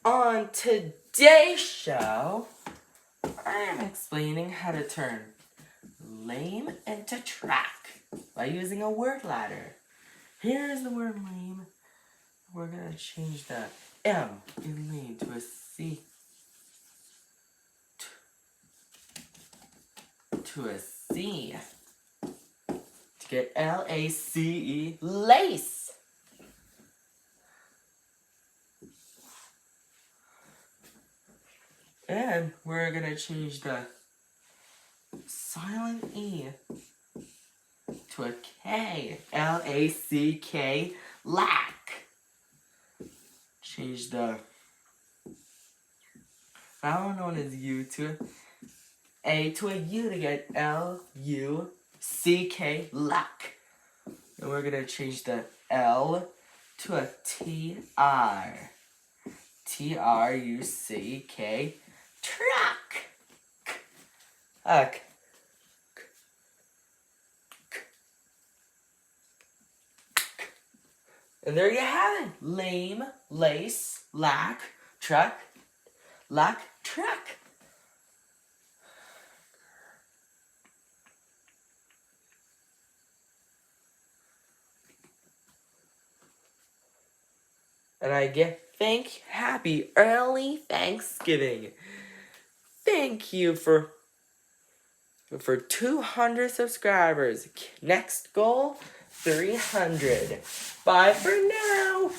On today's show, I am explaining how to turn lame into track by using a word ladder. Here's the word lame. We're going to change the M in lame to a C. To a C. To get L-A-C-E, lace. And we're going to change the silent E to a K. L-A-C-K, lack. Change the vowel known as U to A to a U to get L-U-C-K, lack. And we're going to change the L to a T-R. T-R-U-C-K, track. And there you have it. Lame, lace, lack, truck, lack, track. And I get happy early Thanksgiving. Thank you for 200 subscribers. Next goal, 300. Bye for now.